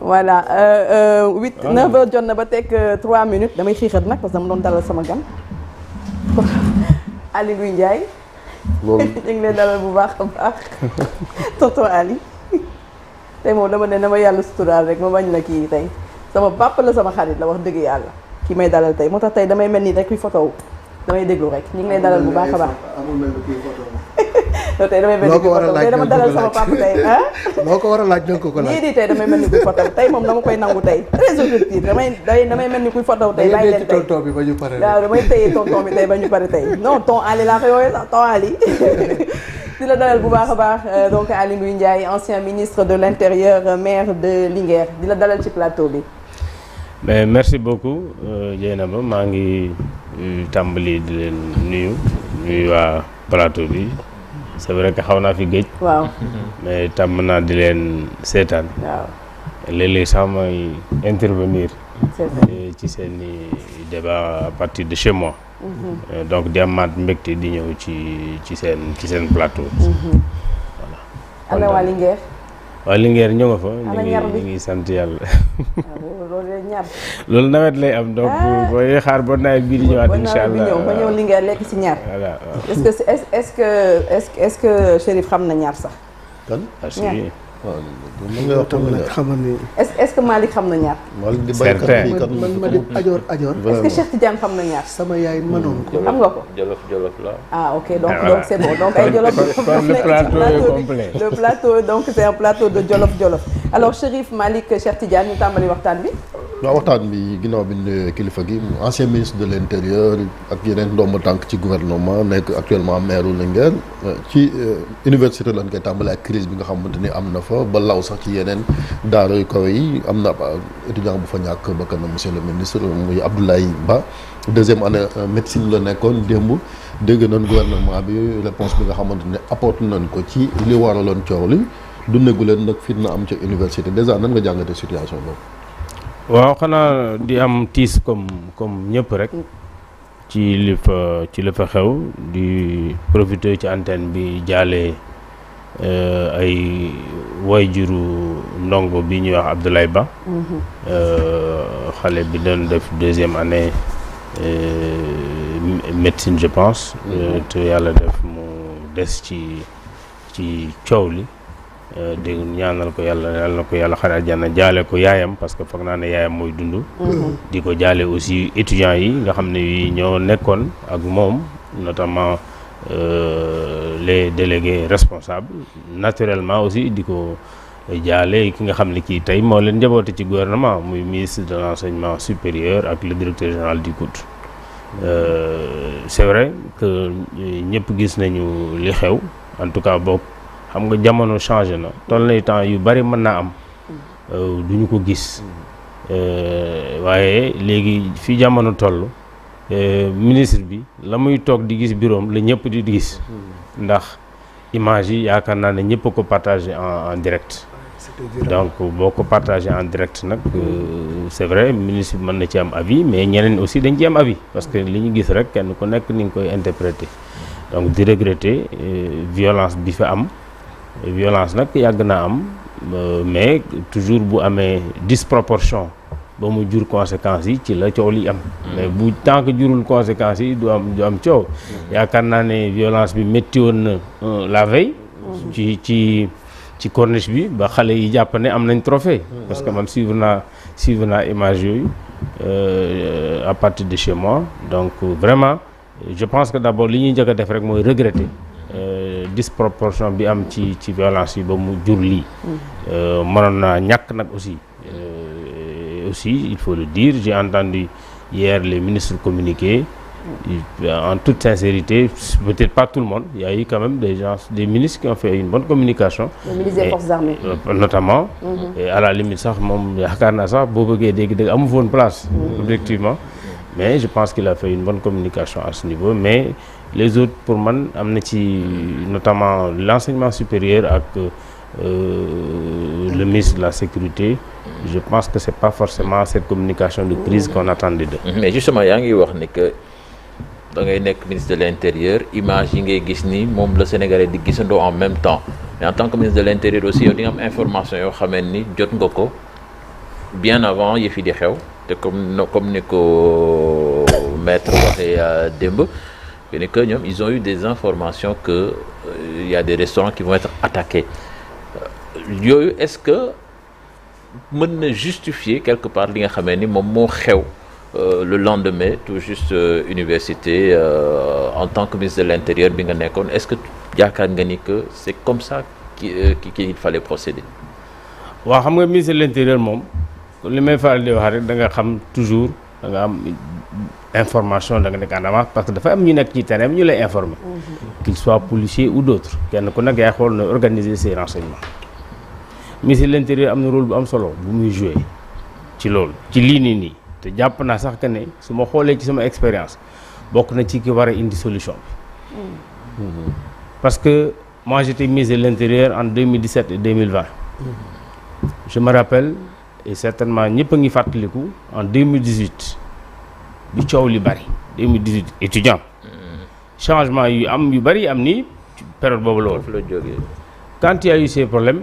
voilà 9 heures jot na ba teg 3 minutes damay xiixat nag parce que dama doon dalal sama gan Ali Ngouille Ndiaye. loolu ñu ngi lay dalal bu baax a baax tonton Ali tey moom dama ne dama yàlla suturaal rek ma bañ la kii tey sama papa la sama xarit la wax dëgg yàlla ki may dalal tey moo tax tey damay mel ni rek kuy photo damay déglu rek ñu ngi lay dalal bu baax a baax. tey damay mel ni kuy photo tey dama dalal sama papa tey ah. moo ko war a laaj danga ko laaj. lii di tey damay mel ni kuy photo tey moom dama koy nangu tey très objectif damay mel ni kuy photo tey bàyyi leen tey tonton bi ba ñu pare. waaw damay téye tonton bi tey ba ñu pare tey non ton Ali laa koy woowee sax ton Ali. di la dalal bu baax a baax donc Aly Ngouille Ndiaye ancien ministre de l'intérieur maire de Linguère di la dalal ci plateau bi. mais merci beaucoup Dieynaba maa ngi tàmbali di leen nuyu waa plateau bi c'est vrai que xaw naa fi géej. waaw mais tàmm naa di leen seetaan. waaw léeg-léeg sax may intervenir. c'est vrai ci seen débat à partir de chez moi. donc di amaat mbégte di ñëw ci seen plateau. voilà. ana waa Linguère. waa Linguère ñoo nga fa. ana ñaar bi ñu ngi sant yàlla. loolu lay ñaar. loolu nawet lay am donc booy xaar ba nawet bii di ñëwaat incha allah ba ñëw Linguère lekk ci ñaar. voilà est-ce que Chérif xam na ñaar sax. kan ñaar waaw mën nga wax tamit nag xamal ni. est-ce que Malick xam na ñaar. Malick di baykat fii kat man ma di ajoor. est-ce que Cheikh Tidiane xam na ñaar. sama yaay mënoon ko. xam nga ko jolof la. ah ok donc c'est bon donc ay jolof. le plateau est complet. le plateau donc c'est un plateau de jolof. alors Chérif Malick Cheikh Tidiane ñu tàmbali waxtaan bi. waaw waxtaan bi ginnaaw bi ñu kilifa gi ancien ministre de l'intérieur ak yeneen ndomb tànk ci gouvernement nekk actuellement maire Linguère ci université lañ koy tàmbali ak crise bi nga xamante ni am na fa ba law sax ci yeneen daara yu kaw yi am na étudiant bu fa ñàkk bakkanam monsieur le ministre muy Abdoulaye Ba deuxième année médecine la nekkoon démb dégg nañ gouvernement bi réponse bi nga xamante ne apporté nañ ko ci li waraloon coow li du néggu leen nag fitna am ca université déjà nan nga jàngate situation boobu. waaw xanaa di am tiis comme ñëpp rek ci li fa xew di profiter ci antenne bi jaale ay waajuru ndongo bi ñuy wax Abdoulaye Ba. xale bi doon def deuxième année médecine je pense. te yàlla def mu des ci coow li. dégg ñaanal ko yàlla na ko yàlla xare àjjana jaale ko yaayam parce que foog naa ne yaayam mooy dund. di ko jaale aussi étudiants yi nga xam ne yi ñoo nekkoon ak moom notamment les délégués responsables naturellement aussi di ko jaale ki nga xam ne kii tey moo leen njaboote ci gouvernement muy ministre de l'enseignement supérieur ak le directeur général du COUD. c'est vrai que ñëpp gis nañu li xew en tout cas bokk xam nga jamono changé na toll na temps yu bari mën naa am duñu ko gis waaye léegi fi jamono toll ministre bi la muy toog di gis bureau la ñëpp di gis ndax image yi yaakaar naa ne ñëpp a ko partagé en direct donc boo ko partagé en direct nag c'est vrai ministre bi mën na ci am avis mais ñeneen aussi dañ ci am avis parce que li ñu gis rek kenn ku nekk ni nga koy interpréter donc di regretter violence bi fi am violence nag yàgg naa am mais toujours bu amee disproportion ba mu jur conséquences yi ci la coow li am mais bu tant que jurul conséquences yi du am coow yaakaar naa ne violence bi métti woon na la veille ci corniche bi ba xale yi jàpp ne am nañ trophée parce que man suivre naa image yooyu à partir de chez moi donc vraiment je pense que d'abord li ñuy njëkk a def rek mooy regretter disproportion bi am ci violence yi ba mu jur lii mënoon naa ñàkk nag aussi il faut le dire j'ai entendu hier les ministres communiquer en toute sincérité peut-être pas tout le monde il y a eu quand même des ministres qui ont fait une bonne communication le ministre des forces armées notamment et à la limite sax moom yaakaar naa sax boo bëggee dégg amu foon place objectivement mais je pense qu'il a fait une bonne communication à ce niveau mais les autres pour man am na ci notamment l'enseignement supérieur ak le ministre de la sécurité je pense que c'est pas forcément cette communication de crise qu'on attendait d'eux. mais justement yaa ngi wax ni que da ngay nekk ministre de l'intérieur image yi ngay gis ni moom la Sénégalais di gisandoo en même temps mais en tant que ministre de l'intérieur aussi yow di nga am information yoo xamee ni jot nga ko bien avant yëf yi di xew te comme ni ko maître waxee démb que ñoom ils ont eu des informations que il y a des restaurants qui vont être attaqués yooyu est-ce que mën na justifier quelque part li nga xamee ni moom moo xew le lendemain tout juste université en tant que ministre de l'Intérieur bi nga nekkoon est-ce que yaakaar nga ni que c'est comme ça qu'il fallait procéder. waaw xam nga ministre de l'Intérieur moom li may faral di wax rek da nga xam toujours da nga am information da nga nekk en avance parce que dafa am ñu nekk ci terrain bi ñu lay informer. qu'il soit policier ou d'autres kenn ku nekk yaay xool na organiser ses renseignements. ministre de l'Intérieur am na rôle bu am solo bu muy jouer ci loolu ci lii nii te jàpp naa sax que ne su ma xoolee ci sama expérience bokk na ci ki war a indi solution bi. parce que moi j'étais ministre de l'Intérieur en 2017 et 2020. Je me rappelle et certainement ñëpp a ngi fàttaliku en 2018 bi coow li bari 2018 étudiant changement yu am yu bari am ni période boobu la woon. Quand il y a eu ces problèmes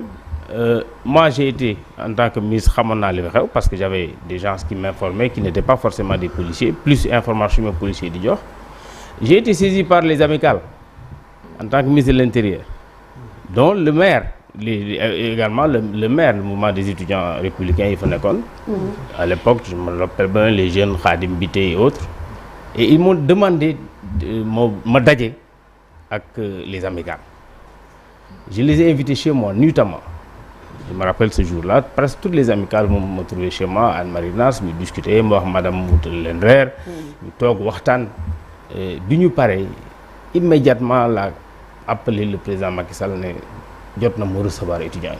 moi j'ai été en tant que ministre xamoon naa li fa xew parce que j'avais des gens qui m'informaient qui n'étaient pas forcément des policiers plus information mes policiers di jox. J'ai été saisi par les amicales en tant que ministre de l'Intérieur dont le maire également le maire le mouvement des étudiants républicains yi fa nekkoon. À l'époque je me rappelle bien les jeunes Khadim Bité et autres et ils m'ont demandé ma daje ak les amicales. Je les ai invités chez moi nuitamment. Je me rappelle ce jour-là presque toutes les amicales me trouvaient chez moi Anne-Marie Nas ñu discuter ma wax madame mu wutal leen reer ñu toog waxtaan bi ñu paree immédiatement la appelé le président Macky Sall ne jot na mu recevoir étudiants yi.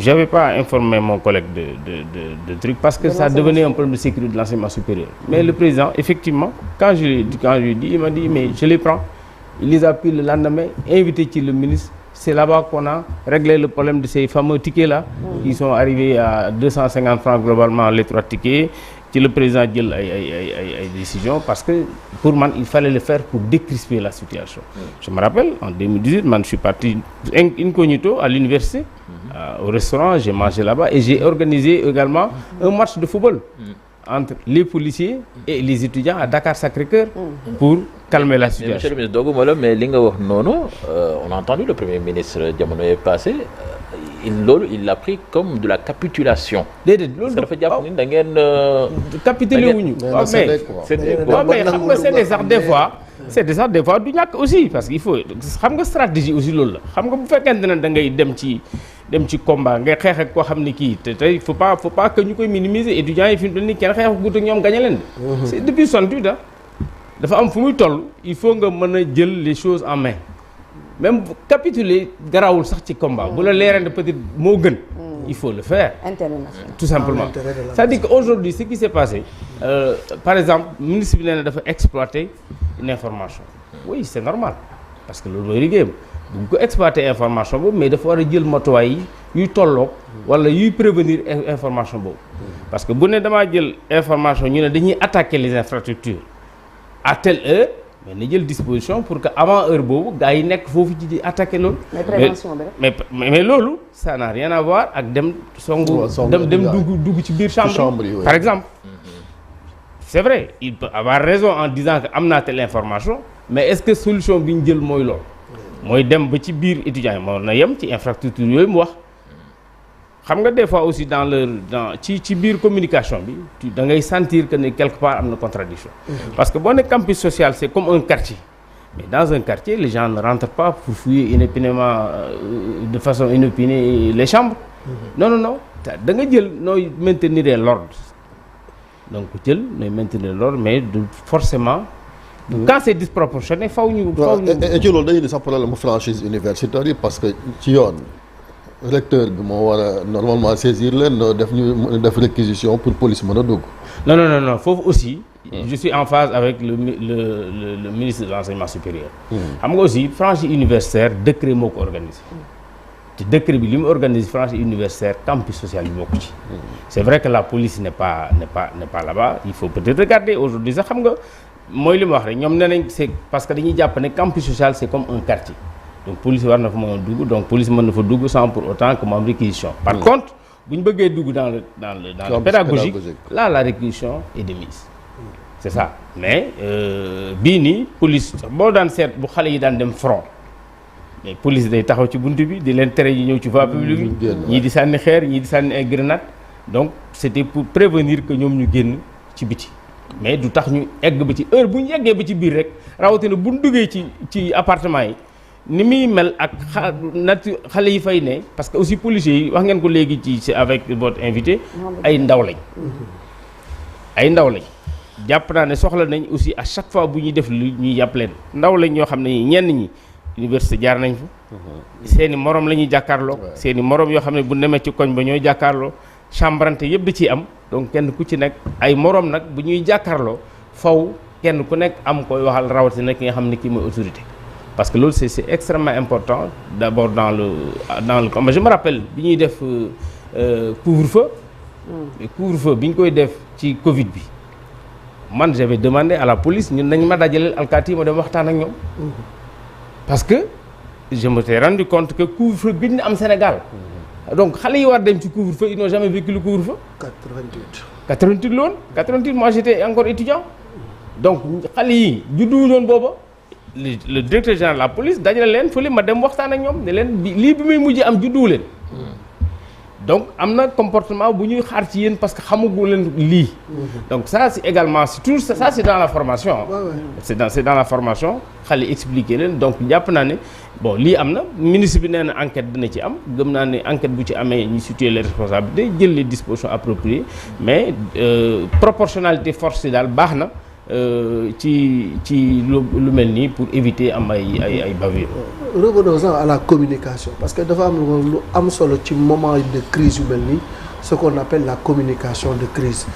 J'avais pas informé mon collègue de truc parce que ça devenait un problème de sécurité de l'enseignement supérieur. Mais le président effectivement quand je lui ai dit il m'a dit mais je les prends. Il les a pris le lendemain invité ci le ministre. C'est là-bas qu'on a réglé le problème de ces fameux tickets-là. Ils sont arrivés à 250 francs globalement les 3 tickets. ci le président jël ay décisions parce que pour man il fallait le faire pour décrisper la situation. Je me rappelle en 2018 man je suis parti incognito à l'université au restaurant j'ai mangé là-bas et j'ai organisé également un match de football entre les policiers et les étudiants à Dakar Sacré-Cœur pour calmer la situation. Monsieur le ministre dogguma la mais li nga wax noonu on a entendu le premier ministre jamono yee passé il l'a pris comme de la capitulation. déedéet loolu dafa jàpp ni da ngeen. capitulé wuñu. waaw mais xam nga c'est des sax des fois du ñàkk aussi parce que il faut xam nga stratégie aussi loolu la xam nga bu fekkente ne da ngay dem ci combat ngay xeex ak koo xam ne kii te tey faut pas que ñu koy minimiser étudiants yi fi mu toll nii kenn xeexu gut ak ñoom gañe leen de. c'est depuis 68 dafa am fu muy toll il faut nga mën a jël les choses en main. même capituler garawul sax ci combat bu la leeree ne peut-être moo gën il faut le faire international tout simplement c'est-à-dire que aujourd'hui ce qui s'est passé par exemple ministre bi nee na dafa exploiter une information oui c'est normal parce que loolu mooy liggéeyam bu ko exploiter information boobu mais dafa war a jël matuwaay yi yuy tolloog wala yuy prévenir information boobu parce que bu ne damaa jël information ñu ne dañuy attaquer les infrastructures à telle heure mais na jël disposition pour que avant heure boobu gars yi nekk foofu ci di attaquer loolu. mais prévention bi mais loolu ça n'a rien à voir ak dem dem dugg ci biir chambre yi par exemple. C'est vrai il peut avoir raison en disant que am naa telle information mais est-ce que solution bi ñu jël mooy loolu. mooy dem ba ci biir étudiants yi moo na yem ci infrastructure yooyu mu wax. xam nga des fois aussi dans ci biir communication bi da ngay sentir que ne quelque part am na contradiction parce que boo ne campus social c'est comme un quartier mais dans un quartier les gens ne rentrent pas pour fouiller inopinément de façon inopinée les chambres non da nga jël nooy maintenir l'ordre donc jël nooy maintenir l'ordre mais du forcément quand c'est disproportionné faw ñu et ci loolu dañuy di sax problème franchise universitaire yi parce que ci yoon recteur bi moo war a normalement saisir leen def réquisition pour police mën a dugg. non foofu aussi. je suis en phase avec le ministre de l'enseignement supérieur. xam nga aussi franchise universitaire décret moo ko organisé. te décret bi li mu organise franchise universitaire campus social bi bokk ci. c'est vrai que la police n'est pas là-bas il faut peut-être regarder aujourd'hui sax xam nga mooy li ma wax rek ñoom nee nañ c'est parce que dañuy jàpp ne campus social c'est comme un quartier. donc police war na fa mën a dugg donc police mën na fa dugg sans pour autant que mu am réquisition par contre bu ñu bëggee dugg dans le pédagogique là la réquisition est de mise c'est ça mais bii nii police boo daan seet bu xale yi daan dem front mais police day taxaw ci bunt bi di leen tere yi ñëw ci voie publique bi ñii di sànni xeer ñii di sànni ay grenade donc c'était pour prévenir que ñoom ñu génn ci biti mais du tax ñu egg ba ci heure bu ñu yeggee ba ci biir rek rawatina bu ñu duggee ci appartement yi ni muy mel ak xale yi fay ne parce que aussi policiers yi wax ngeen ko léegi ci avec votre invité ay ndaw lañ jàpp naa ne soxla nañ aussi à chaque fois bu ñuy def lu ñuy yàpp leen ndaw lañ ñoo xam ne ñenn ñi université jaar nañ fa seeni morom la ñuy jàkkaarloo seeni morom yoo xam ne bu demee ci koñ ba ñooy jàkkaarloo chambrante yëpp da ciy am donc kenn ku ci nekk ay morom nag bu ñuy jàkkaarloo faw kenn ku nekk am koy waxal rawatina ki nga xam ne kii mooy autorité parce que loolu c'est extrêmement important d'abord dans le comme je me rappelle bi ñuy def couvre-feu bi ñu koy def ci Covid bi man j'avais demandé à la police ñun nañ ma dajaleel alkaati ma dem waxtaan ak ñoom parce que je me suis rendu compte que couvre-feu gëj na am Sénégal donc xale yi war dem ci couvre-feu ils n'ont jamais vécu le couvre-feu 88 la woon 88 moi j'étais encore étudiant donc xale yi judduwuñu woon booba le directeur général de la police dajale leen fële ma dem waxtaan ak ñoom ne leen lii bi muy mujj am judduwu leen donc am na comportement bu ñuy xaar ci yéen parce que xamagu leen lii donc ça c'est également c'est tout ça c'est dans la formation c'est dans la formation xale expliquer leen donc jàpp naa ne bon lii am na ministre bi nee na enquête dina ci am gëm naa ne enquête bu ci amee ñu situer les responsabilités jël les dispositions appropriées mais proportionnalité force yi daal baax na ci lu mel nii pour éviter am ay bavures. Revenons-en à la communication parce que dafa am lu am solo ci moment de crise yu mel nii ce qu'on appelle la communication de crise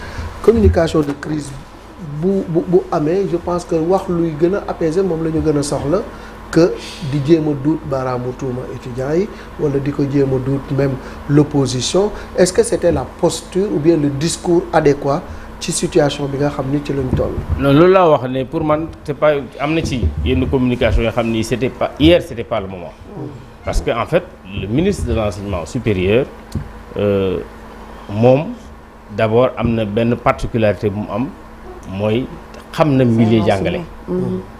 bu amee je pense que wax luy gën a apaiser moom la ñu gën a soxla que di jéem a duut baaraamu tuuma étudiants yi wala di ko jéem a duut même l'opposition est-ce que c'était la posture ou bien le discours adéquat ci situation bi nga xam ni ci lañ toll. non loolu laa wax ne pour man c'est pas am na ci yenn communication yoo xam ni c'était pas le moment. parce que en fait le ministre de l'enseignement supérieur moom d'abord am na benn particularité bu mu am mooy xam na milieu jàngale.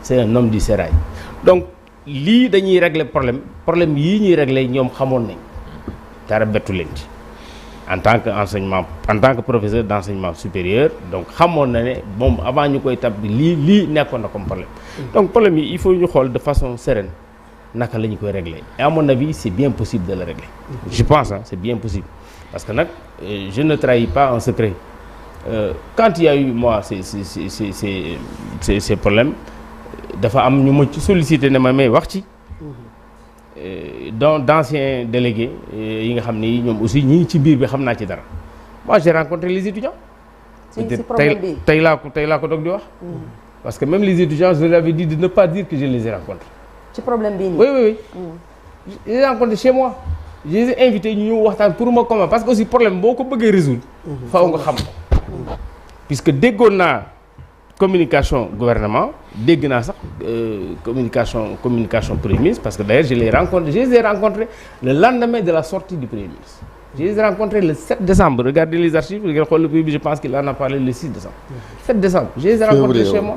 c'est un homme du sérail. donc lii dañuy régler problème yii ñuy régler ñoom xamoon nañ dara bettu leen ci. en tant que professeur d'enseignement supérieur donc xamoon na ne moom avant ñu koy tab bi lii nekkoon na comme problème donc problème yi il faut ñu xool de façon sereine naka la ñu koy régler et à mon avis c'est bien possible de le régler je pense c'est bien possible parce que nag je ne trahis pas un secret quand il y a eu moi ces problèmes dafa am ñu ma ci sollicité ne ma may wax ci donc d'anciens délégués yi nga xam ne ñoom aussi ñii ci biir bi xam naa ci dara moi j'ai rencontré les étudiants. tey laa ko doog di wax. parce que même les étudiants je leur avais dit de ne pas dire que je les ai rencontrés. ci problème bii nii. oui. je les ai rencontrés chez moi. je les ai invités ñu ñëw waxtaan pour ma comment parce que aussi problème boo ko bëggee résoudre. faaw nga xam ko. puisque déggoon naa communication gouvernement dégg naa sax communication premier ministre parce que d'ailleurs je les ai rencontrés le lendemain de la sortie du premier ministre. Je les ai rencontrés le 7 décembre regardez les archives regardez xool le premier je pense qu'il en a parlé le 6 décembre. 7 décembre je les ai rencontrés chez moi.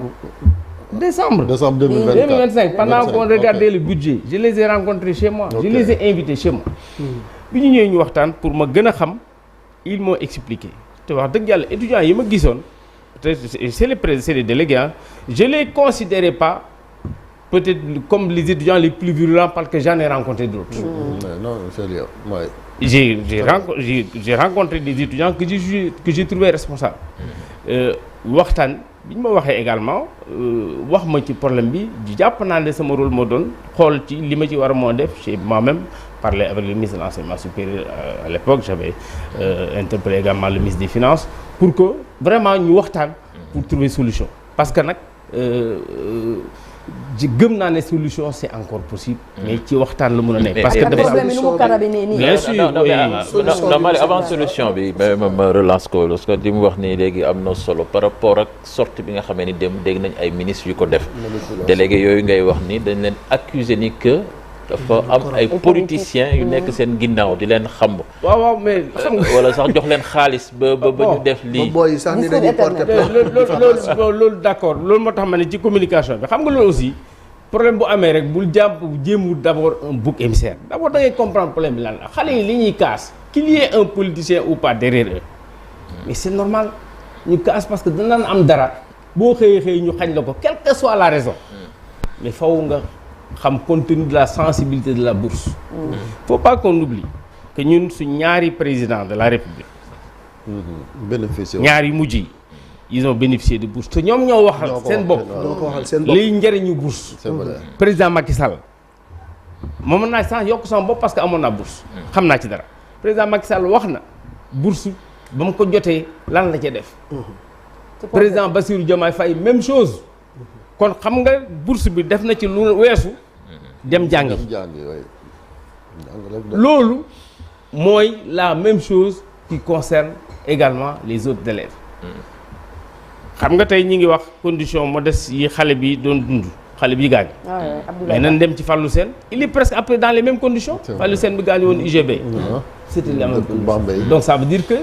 décembre 2025 pendant qu'on regardait le budget je les ai rencontrés chez moi. je les ai invités chez moi. bi ñu ñëwee ñu waxtaan pour ma gën a xam ils m'ont expliqué te wax dëgg yàlla étudiants yi ma gisoon. c'est les délégués je les considérais pas peut-être comme les étudiants les plus virulents parce que j'en ai rencontré d'autres. Non, sérieux. Ouais. J'ai rencontré des étudiants que j'ai trouvé responsables. waxtaan bi ñu ma waxee également wax ma ci problème bi jàpp naa ne sama rôle moo doon xool ci li ma ci war a moo def chez moi-même parler avec le ministre de l'enseignement supérieur à l'époque j'avais interpellé également le ministre des finances pour que vraiment ñu waxtaan pour trouver solution parce que nag gëm naa ne solution c'est encore possible. mais ci waxtaan la mën a nekk. parce que problème yi nu mu carabiner nii. bien sûr non avant solution bi ma relance ko parce que li mu wax nii léegi am na solo par rapport ak sortie bi nga xamee ni dem dégg nañ ay ministres yu ko def. délégué yooyu ngay wax ni dañ leen accuser ni que dafa am ay politiciens yu nekk seen ginnaaw di leen xam. waaw mais xam nga wala sax jox leen xaalis ba ñu def lii. booy sax ni dañuy porter loolu d'accord loolu moo tax ma ne ci communication bi xam nga loolu aussi problème bu amee rek bul jéem d'abord un bouc émissaire d'abord da ngay comprendre problème bi lan la xale yi li ñuy kaas qu'il y ait un politicien ou pas derrière eux mais c'est normal ñu kaas parce que danañ am dara boo xëyee ñu xañ la ko quelle que soit la raison mais faw nga xam compte tenu de la sensibilité de la bourse. Faut pas qu'on oublie que ñun su ñaari président de la République. bénéficié ñaari mujj yi ils ont bénéficié de bourse te ñoom ñoo waxal seen bopp. liy njëriñu bourse. c'est vrai président Macky Sall moom mën naa sax yokk sama bopp parce que amoon naa bourse. xam naa ci dara président Macky Sall wax na bourse ba mu ko jotee lan la ca def. président Bassirou Diomaye Faye même chose. kon xam nga bourse bi def na ci lu weesu dem jàngi loolu mooy la même chose qui concerne également les autres élèves xam nga tey ñi ngi wax condition modeste yi xale bi doon dund xale bi gaañ mais nan dem ci Fallou Sène il est presque après dans les mêmes conditions Fallou Sène bi gaañu woon UGB c'était la même condition donc ça veut dire que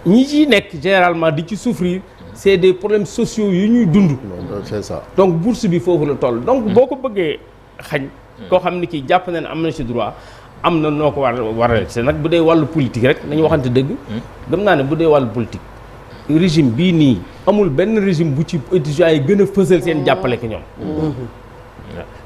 ñi ciy nekk généralement di ci souffrir c'est des problèmes sociaux yu ñuy dund. c'est ça. donc bourse bi foofu la toll. donc boo ko bëggee xañ. koo xam ni kii jàpp na ne am na ci droit am na noo ko war a c'est nag bu dee wàllu politique rek nañu waxante dëgg. gëm naa ne bu dee wàllu politique. régime bii nii amul benn régime bu ci étudiants yi gën a fësal seen jàppale ko ñoom.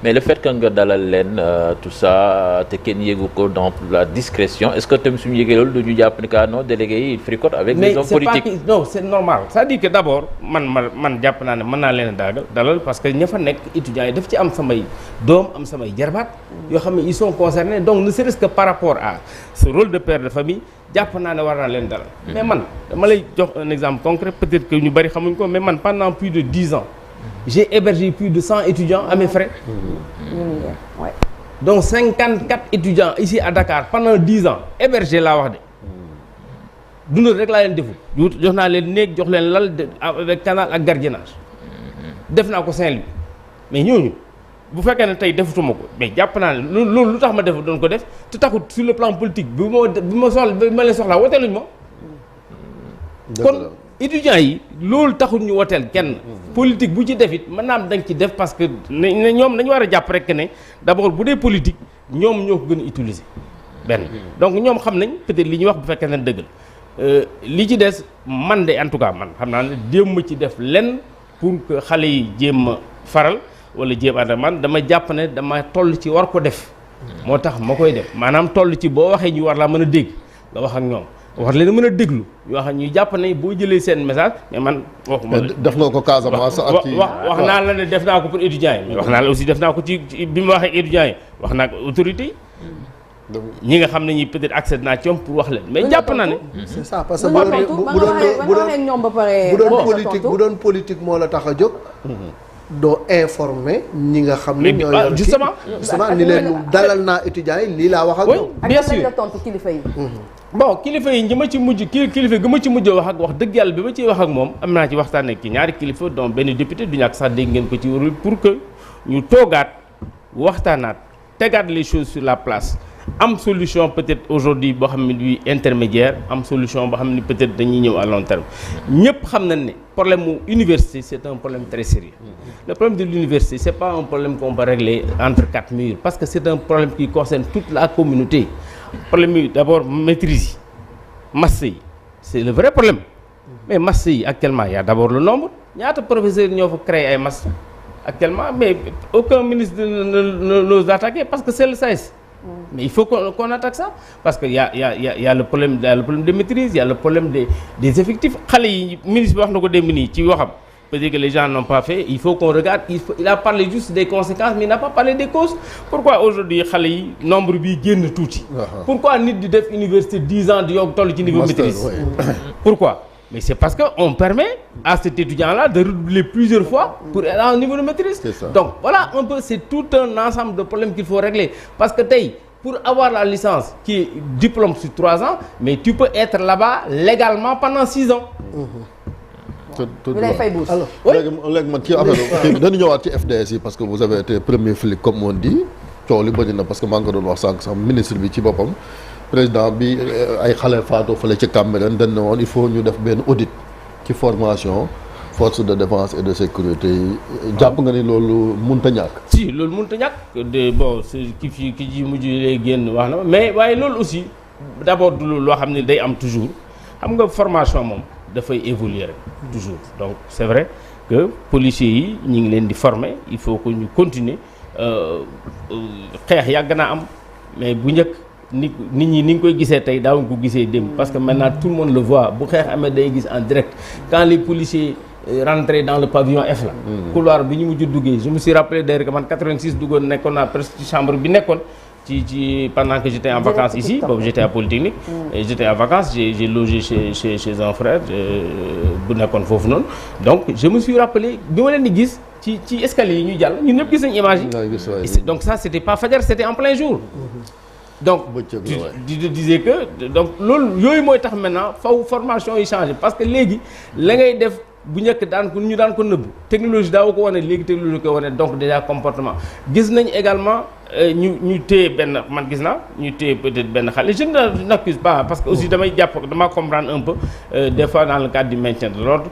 mais le fait que nga dalal leen tout ça te kenn yéegu ko dans la discrétion est-ce que tamit suñu yégee loolu du ñu jàpp ni que non délégué yi il fricote avec les hommes politiques mais c'est pas non c'est normal c'est-à-dire que d'abord man jàpp naa ne mën naa leen a dalal parce que ña fa nekk étudiants yi daf ci am samay doom am samay jarbaat yoo xam ne ils sont concernés donc ne serait-ce que par rapport à ce rôle de père de famille jàpp naa ne war naa leen dalal mais man dama lay jox un exemple concret peut-être que ñu bari xamuñ ko mais man pendant plus de 10 ans j'ai hébergé plus de 100 étudiants à mes frais. Ouais. Donc 54 étudiants ici à Dakar pendant 10 ans hébergé laa wax de. dundal rek laa leen defu jox naa leen néeg jox leen lal avec canal ak gardiennage. def naa ko Saint-Louis mais ñooñu bu fekkee ne tey defatuma ko mais jàpp naa ne loolu lu tax ma def doon ko def te taxut sur le plan politique bi ma leen soxlaa woteeluñ ma. kon étudiants yi loolu taxul ñu woteel kenn. politique bu ci def it mën naa am danga ci def parce que ne ñoom nañu war a jàpp rek ne d'abord bu dee politique ñoom ñoo ko gën a utiliser benn donc ñoom xam nañ peut-être li ñuy wax bu fekkee ne dëgg la li ci des man de en tout cas man xam naa ne jéem ma ci def lenn pour que xale yi jéem a faral wala jéem a man dama jàpp ne dama toll ci war ko def moo tax ma koy def maanaam toll ci boo waxee ñu war laa mën a dégg nga wax ak ñoom war leen mën a déglu yoo xam ñu jàpp ne boo jëlee seen message mais man waxuma def nga ko Casamance ak ci wax naa la ne def naa ko pour étudiants yi mais wax naa la aussi def naa ko ci bi ma waxee étudiants yi wax naa ko autorités yi ñi nga xam ne ñi peut-être accès naa ci ñoom pour wax leen mais jàpp naa ne c'est ça parce que bu doon politique moo la tax a jóg doo informer ñi nga xam ne ñoo yor justement ni leen dalal naa étudiants yi lii laa wax ak ñoom bien sûr la tontu kilifa yi bon kilifa yi ñi ma ci mujj kilifa gi ma ci mujj wax dëgg yàlla bi ma ciy wax ak moom am naa ci waxtaan ak ki ñaari kilifa donc benn député du ñàkk sax dégg ngeen ko ci warul pour que ñu toogaat waxtaanaat tegaat les choses sur la place am solution peut-être aujourd'hui boo xam ne du intermédiaire am solution boo xam ne peut-être dañuy ñëw à long terme ñëpp xam nañ ne problème mu université c'est un problème très sérieux le problème de l'université c'est pas un problème qu'on peut régler entre quatre murs parce que c'est un problème qui concerne toute la communauté problème yi d'abord maîtrise yi master yi c'est le vrai problème mais master yi actuellement il y a d'abord le nombre ñaata professeurs ñoo fa créé ay master actuellement mais aucun ministre ne nous attaque parce que c'est le SAES mais il faut qu'on attaque ça parce que y a le problème de maîtrise il y a le problème des effectifs xale yi ministre bi wax na ko démb nii ci waxam peut-être que les gens n'ont pas fait il faut qu'on regarde il a parlé juste des conséquences mais il n'a pas parlé des causes pourquoi aujourd'hui xale yi nombre bi génn tuuti pourquoi nit di def université 10 ans di yokk toll ci niveau maîtrise pourquoi mais c'est parce que on permet à cet étudiant-là de redoubler plusieurs fois pour être à un niveau de maîtrise donc voilà un peu c'est tout un ensemble de problèmes qu'il faut régler parce que tey pour avoir la licence qui est diplôme sur 3 ans mais tu peux être là-bas légalement pendant 6 ans ñu lay fay bourse alors léegi man ci affaire dañu ñëwaat ci FDS yi parce que vous avez été premier flic comme on dit coow li bëri na parce que maa ngi ko doon wax sànq sax ministre bi ci boppam président bi ay xale faatu fële ci Cambérène dañ ne woon il faut ñu def benn audit ci formation force de défense et de sécurité yi jàpp nga ni loolu mënut a ñàkk. si loolu mënut a ñàkk de bon ki ci mujj lay génn wax na mais waaye loolu aussi d'abord du loo xam ne day am toujours xam nga formation moom dafay évoluer rek toujours donc c'est vrai que policiers yi ñu ngi leen di former il faut que ñu continuer xeex yàgg naa am mais bu njëkk nit ñi ni nga koy gisee tey daawuñ ko gisee démb parce que maintenant tout le monde le voit bu xeex amee day gis en direct quand les policiers rentré dans le pavillon F la couloir bi ñu mujj duggee je me suis rappelé d'ailleurs que man 86 duggoon nekkoon naa presque ci chambre bi nekkoon ci pendant que j'étais en vacances ici boobu j'étais à Polytechnique et j'étais en vacances j'ai logé chez un frère bu nekkoon foofu noonu donc je me suis rappelé bi ma leen di gis ci escalier yi ñuy jàll ñun ñëpp gis nañu image yi donc ça c'était pas fajar c'était en plein jour donc tu disais que donc loolu yooyu mooy tax maintenant faw formation yi changé parce que léegi la ngay def bu njëkk ñu daan ko nëbb technologie daaw ko wane léegi technologie ko wane donc déjà comportement gis nañ également ñu téye benn man gis naa ñu téye peut-être benn xale je n'accuse pas parce que aussi dama comprendre un peu des fois dans le cadre du maintien de l'ordre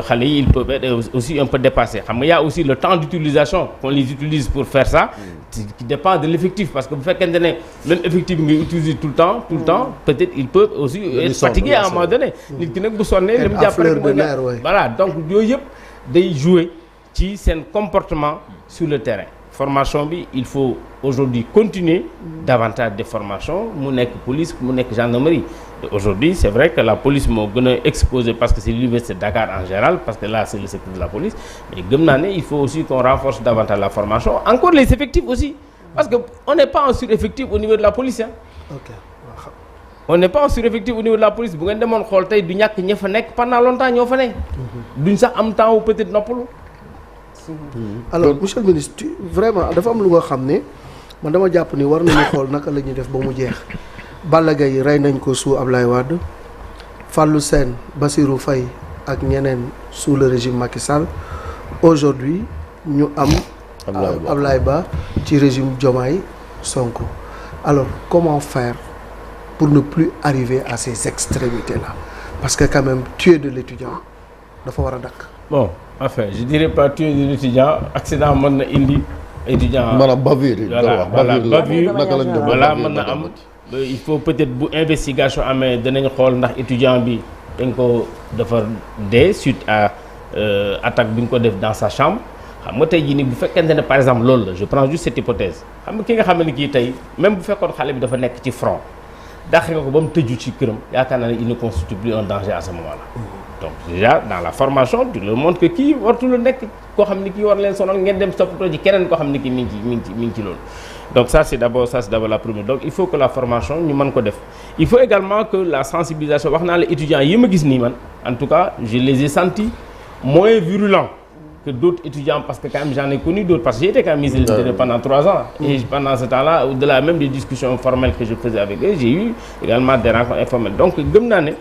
xale yi ils peuvent être aussi un peu dépassés xam nga y a aussi le temps d'utilisation qu'on les utilise pour faire ça qui dépend de l'effectif parce que bu fekkente ne leen effectif bi ngay utiliser tout le temps peut-être ils peuvent aussi être fatigués à un moment donné nit ki nag bu sonnee li mu jàpp rek mooy voilà donc yooyu yëpp day jouer ci seen comportement sur le terrain formation bi il faut aujourd'hui continuer davantage de formation mu nekk police mu nekk gendarmerie aujourd'hui c'est vrai que la police moo gën a exposé parce que c'est l'université de Dakar en général parce que là c'est le secteur de la police mais gëm naa ne il faut aussi qu'on renforce davantage la formation encore les effectifs aussi parce que on n'est pas en sureffectif au niveau de la police on n'est pas en sureffectif au niveau de la police bu ngeen demoon xool tey du ñàkk ña fa nekk pendant longtemps ñoo fa nekk duñ sax am temps ou peut-être noppalu alors monsieur le ministre vraiment dafa am lu nga xam ne man dama jàpp ni war nañu xool naka la ñuy def ba mu jeex Balla Gaye rey nañ ko sous Ablaye Wade Fallou Sène Bassirou Faye ak ñeneen sous le régime Macky Sall aujourd'hui ñu am Ablaye Ba ci régime Diomaye Sonko alors comment faire pour ne plus arriver à ces extrémités là parce que quand même tuer de l'étudiant dafa war a dakk bon enfin je dirais pas tuer de l'étudiant accident mën na indi étudiant maanaam bavure voilà mën na am il faut peut-être bu investigation amee danañ xool ndax étudiant bi dañ ko dafa dee suite à attaque bi ñu ko def dans sa chambre xam nga tey jii nii bu fekkente ne par exemple loolu la je prends juste cette hypothèse xam nga ki nga xam ne kii tey même bu fekkoon xale bi dafa nekk ci front dàq nga ko ba mu tëju ci këram yaakaar naa ne il ne constitue plus un danger à ce moment-là donc déjà dans la formation tu leur montres que kii wartu la nekk koo xam ne kii war leen sonal ngeen dem toppatoo ci keneen koo xam ne kii mi ngi ci loolu donc ça c'est d'abord la première donc il faut que la formation ñu mën ko def il faut également que la sensibilisation wax naa la étudiants yi ma gis nii man en tout cas je les ai sentis moins virulents que d'autres étudiants parce que quand même j'en ai connu d'autres parce que j'ai été quand même ministre de l'Intérieur pendant 3 ans et pendant ce temps-là au-delà même des discussions formelles que je faisais avec eux j'ai eu également des rencontres informelles donc gëm naa ne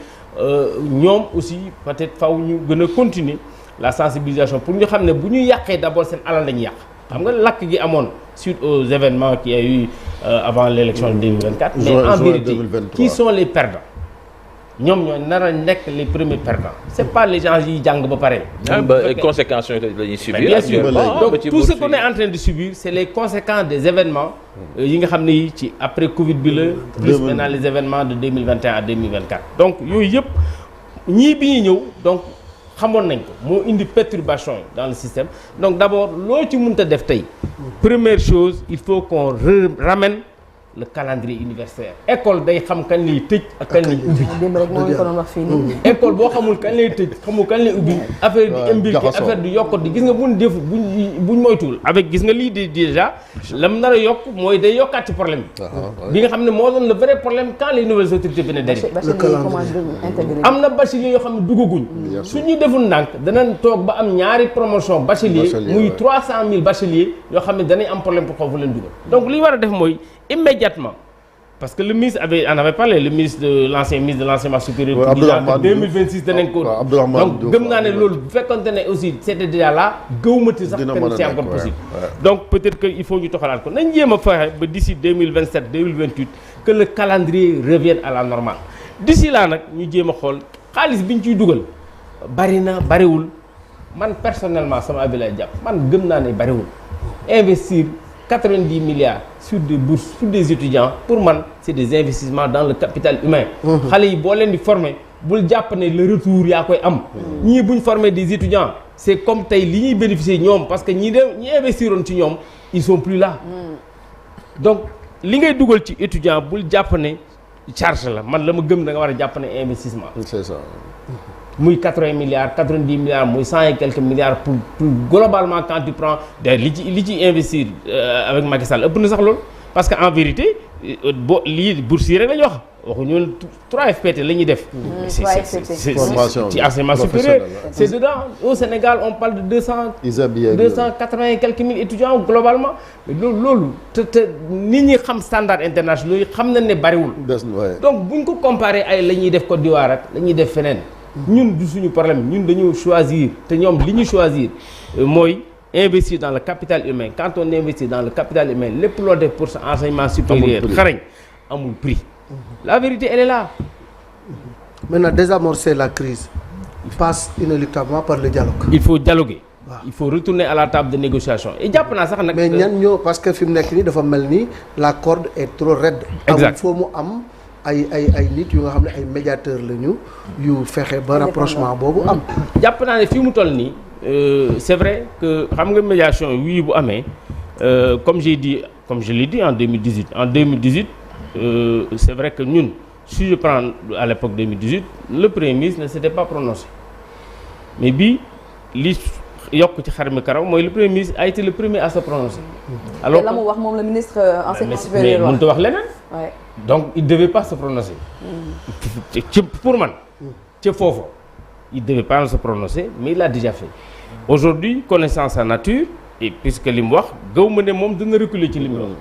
ñoom aussi peut-être faw ñu gën a continuer la sensibilisation pour ñu xam ne bu ñu yàqee d'abord seen alal lañu yàq xam nga lakk gi amoon suite aux événements qu'il y a eu avant l'élection de 2024 mais en vérité qui sont les perdants ñoom ñoo nar a nekk les premiers perdants c'est pas les gens yi jàng ba pare conséquences la ñuy subir bien sûr donc tout ce qu'on est en train de subir c'est les conséquences des événements yi nga xam ne yi ci après Covid bi la plus maintenant les événements de 2021 à 2024 donc yooyu yëpp ñii bi ñuy ñëw donc xamoon nañ ko moo indi perturbation dans le système donc d'abord loo ci mënta def tey première chose il faut qu'on ramène le calendrier universitaire école day xam kañ lay tëj ak kañ lay ubbi démb rek moo ngi ko doon wax fii nii école boo xamul kañ lay tëj xamul kañ lay ubbi affaire di imbriqué affaire di yokkut di gis nga buñ def buñ moytuwul avec gis nga lii di déjà lam nar a yokk mooy day yokkaat ci problème bi nga xam ne moo doon le vrai problème quand les nouvelles autorités venaient d'arriver am na bachelier yoo xam ne duggaguñ suñuy deful ndànk danañ toog ba am ñaari promotion bachelier muy 300 000 bacheliers yoo xam ne danañ am problème pour foofu leen dugal donc li war a def mooy immédiatement parce que le ministre en avait parlé, le ministre de l'enseignement supérieur. Ouais, en 2026 danañ ko. Donc gëm naa ne loolu bu fekkonte ne aussi c'était déjà là gëwmati sax que c'est encore possible. Donc peut-être que il faut ñu toxalaat ko nañ jéem a fexe ba d'ici 2027 2028 que le calendrier revienne à la normale. D'ici là nag ñu jéem a xool xaalis bi ñu ciy dugal bari na bariwul man personnellement sama avis lay jàpp man gëm naa ne bariwul investir 90 milliards sur des bourses sur des étudiants pour man c'est des investissements dans le capital humain. xale yi boo leen di former bul jàpp ne le retour yaa koy am. ñii bu ñu former des étudiants c'est comme tey li ñuy bénéficier ñoom parce que ñi investiroon ci ñoom ils sont plus là. donc li ngay dugal ci étudiant bul jàpp ne charge la man la ma gëm da nga war a jàpp ne investissement. c'est ça. muy 80 milliards 90 milliards muy 100 et quelques milliards pour globalement quand tu prends li ci investir avec Macky Sall ëpp na sax loolu parce que en vérité lii bourse yi rek la ñu wax waxuñu 3FPT la ñuy def. c'est formation ci enseignement supérieur c'est dedans au Sénégal on parle de 280 et quelques mille étudiants globalement loolu te nit ñi xam standard international yi xam nañ ne bariwul. donc buñ ko comparé ay la ñuy def Côte d'Ivoire ak la ñuy def feneen. ñun du suñu problème ñun dañu choisir te ñoom li ñu choisir mooy investir dans le capital humain quand on investit dans le capital humain lépp loo def pour sa enseignement supérieur xarañ amul prix la vérité elle est là. Maintenant désamorcer la crise passe inéluctablement par le dialogue. il faut dialoguer. il faut retourner à la table de négociation et jàpp naa sax nag. mais ñan ñoo parce que fi mu nekk nii dafa mel ni la corde est trop raide. exact foo mu am. ay nit yu nga xam ne ay médiateurs lañu yu fexe ba rapprochement boobu am. jàpp naa ne fii mu toll nii c'est vrai que xam nga médiation wii bu amee comme je l'ai dit en 2018 c'est vrai que ñun si je prends à l'époque 2018 le premier ministre ne s'était pas prononcé mais bii li yokk ci xar mi karaw mooy le premier ministre a été le premier à se prononcer. alors la mu wax moom le ministre enseignement supérieur mais mënut a wax leneen. donc il devait pas se prononcer. ci pour man. ci foofu il devait pas se prononcer mais il l'a déjà fait. aujourd'hui connaissant sa nature et puisque li mu wax gaw ma ne moom dina reculer ci li mu wax.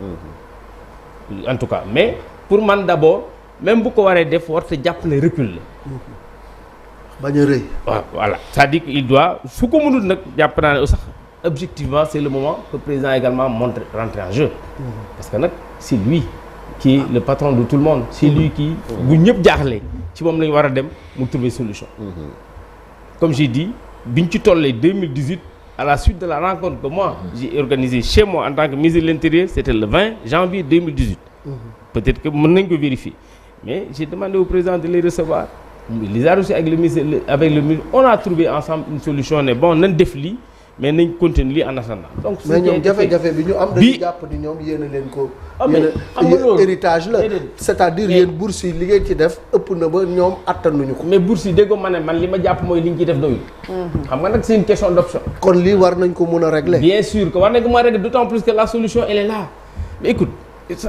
en tout cas mais pour man d'abord même bu ko waree def warta jàpp ne recul la. bañ a rëy. waaw voilà c'est-à-dire qu'il doit su ko mënul nag jàpp naa ne sax objectivement c'est le moment que le président également rentre en jeu. parce que nag c'est lui qui est le patron de tout le monde. c'est lui qui bu ñëpp jaaxlee ci moom la ñu war a dem mu trouver solution. comme j'ai dit biñ ci tollee 2018 à la suite de la rencontre que moi j'ai organisée chez moi en tant que ministre de l'Intérieur c'était le 20 janvier 2018. peut-être que mën nañ ko vérifier mais j'ai demandé au président de les recevoir. les a reçus avec le ministre on a trouvé ensemble une solution ne bon nañ def lii mais nañ continuer lii en attendant. donc mais ñoom jafe-jafe bi ñu am dañuy jàpp ni ñoom yéen a leen ko. yéen héritage la c'est-à-dire yéen bourse yi li ngeen ci def ëpp na ba ñoom attanuñu ko. mais bourse yi déggoo ma ne man li ma jàpp mooy li ñu ciy def doyul. xam nga nag c'est une question d'option. kon lii war nañ ko mën a régler. bien sûr que war nañ ko mën a régler d'autant plus que la solution elle est là mais écoute.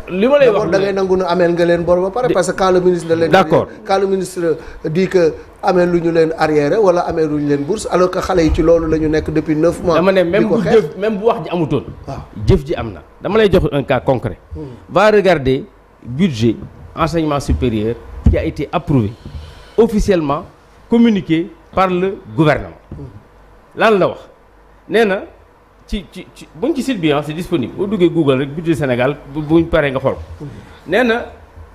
li ma lay wax da ngay nangu ne ameel nga leen bor ba pare parce que quand le ministre de l'Intérieur d'accord quand le ministre dit que ameel lu ñu leen arriéré wala ameel lu ñu leen bourse alors que xale yi ci loolu la ñu nekk depuis 9 mois. dama ne même bu wax ji amutoon. waaw jëf ji am na. dama lay jox un cas concret. va regarder budget enseignement supérieur qui a été approuvé officiellement communiqué par le gouvernement. lan la wax nee na. ci buñ ci site bi c'est disponible boo duggee Google rek budget Sénégal buñ paree nga xool nee na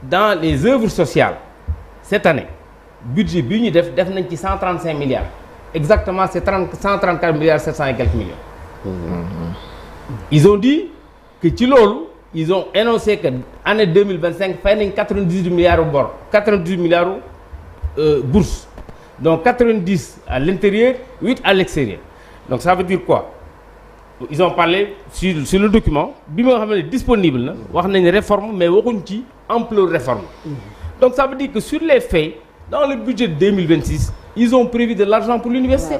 dans les œuvres sociales cette année budget bi ñu def nañ ci 135 milliards exactement c'est 134 milliards 700 et quelques millions. ils ont dit que ci loolu ils ont énoncé que année 2025 fay nañ 98 milliards bor 98 milliards bourse donc 90 à l'intérieur 8 à l'extérieur donc ça veut dire quoi. ils ont parlé sur le document bi nga xam ne disponible na wax nañ réforme mais waxuñ ci ampleur réforme. donc ça veut dire que sur les faits dans le budget de 2026 ils ont prévu de l'argent pour l'université.